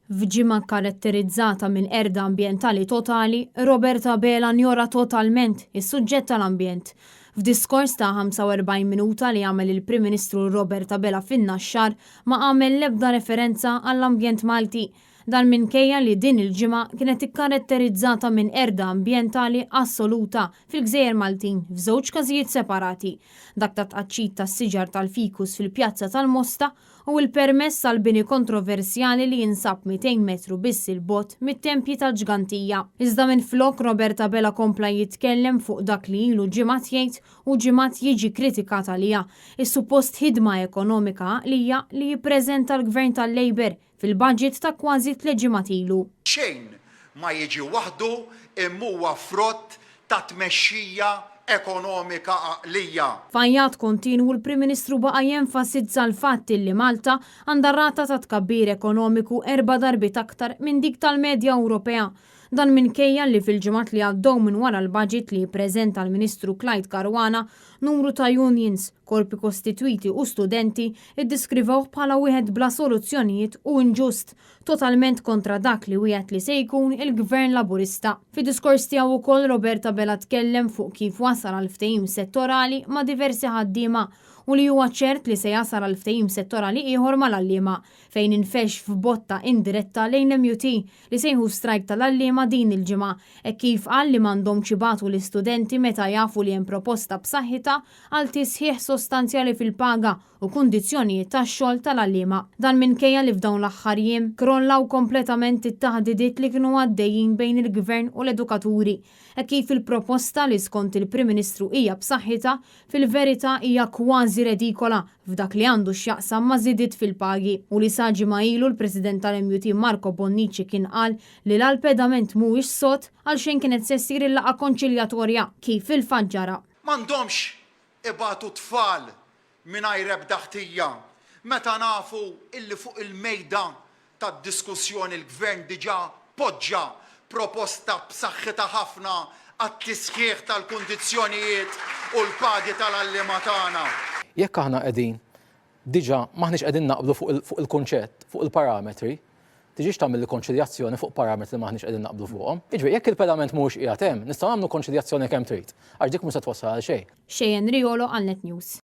F'ġimgħa karatterizzata minn erda ambjentali totali, Roberta Bela njora totalment is-suġġett tal-ambjent. F'diskors ta' 45 minuta li għamel il-Prim Ministru Roberta Bela fin-Naxxar ma għamel l-ebda referenza għall-ambjent Malti. Dan minkejja li din il-ġimgħa kienet ikkaratterizzata minn erda ambjentali assoluta fil-Gżejjer Maltin f'żewġ każijiet separati. Dak ta' tqaċċid tas-siġar tal-fikus fil-Pjazza tal-Mosta u l-permess għall-bini kontroversjali li jinsab 200 metru biss il-bot mit-tempji tal-Ġgantija. Iżda minflok Roberta Bela kompla jitkellem fuq dak li ilu ġimgħat jgħid u ġimgħat jiġi kritikat għalija is-suppost ħidma ekonomika għaqlija li jippreżenta l-Gvern tal-Labor fil-budget ta' kważi 3 ġimgħat ilu. Xejn ma jiġi waħdu imma huwa frott ta' tmexxija ekonomika għaqlija. Fajjat kontinu l-Prim Ministru baqa' jenfasizza l-fatt li Malta għandha rata ta' tkabbir ekonomiku 4 darbit aktar minn dik tal-medja Ewropea. Dan minkejja li fil-ġimgħat li għaddew minn wara l-budget li jippreżenta l-Ministru Clyde Caruana, numru ta' unions, korpi kostitwiti u studenti iddiskrivewh bħala wieħed bla soluzzjonijiet u inġust, totalment kontra dak li wieħed li se jkun il-Gvern Laburista. Fi-diskors tiegħu wkoll Roberta Bela tkellem fuq kif wasal għal ftehim settorali ma' diversi ħaddiema u li huwa ċert li se jasal għal ftehim settorali ieħor mal-għalliema fejn infex f'botta indiretta lejn l-MUT li sejħu strajk tal-għalliema din il-ġimgħa e kif qal li m'għandhomx ibatu l-istudenti meta jafu li hemm proposta b'saħħitha għal tisħiħ sostanzjali fil-paga u kundizzjonijiet tax-xogħol tal-għalliema. Dan minkejja li f'dawn l-aħħar jiem krollaw kompletament it-taħdidiet li kienu għaddejjin bejn il-Gvern u l-edukaturi e kif il-proposta li skont il-Prim Ministru hija b'saħħitha fil-verità hija kważi redikola f'dak li għandu x'jaqsam ma' żidiet fil-pagi u li sa ġimgħa ilu l-President tal-MUT Marco Bonnici kien qal li l-pedament mhuwiex sod għalxejn kienet se ssir il-laqgħa konċiljatorja kif il-faġġara. M'għandhomx ibatu tfal mingħajr ebda ħtija meta nafu illi fuq il-mejda tad-diskussjoni l-Gvern diġà poġġa proposta b'saħħitha ħafna għat-tisħiħ tal-kundizzjonijiet u l-pagi tal-għalliema tagħna. Jekk aħna qegħdin diġà maħniex qegħdin naqblu fuq il-kunċett, fuq il-parametri, tiġix tagħmel konċiljazzjoni fuq parametri li maħniex qegħdin naqblu fuqhom. Jiġri jekk il-pedament mhux qiegħed hemm, nistgħu nagħmlu konċiljazzjoni kemm trid, għax dik mhux se twassal għal xejn. Xejn Riolo għal Net News.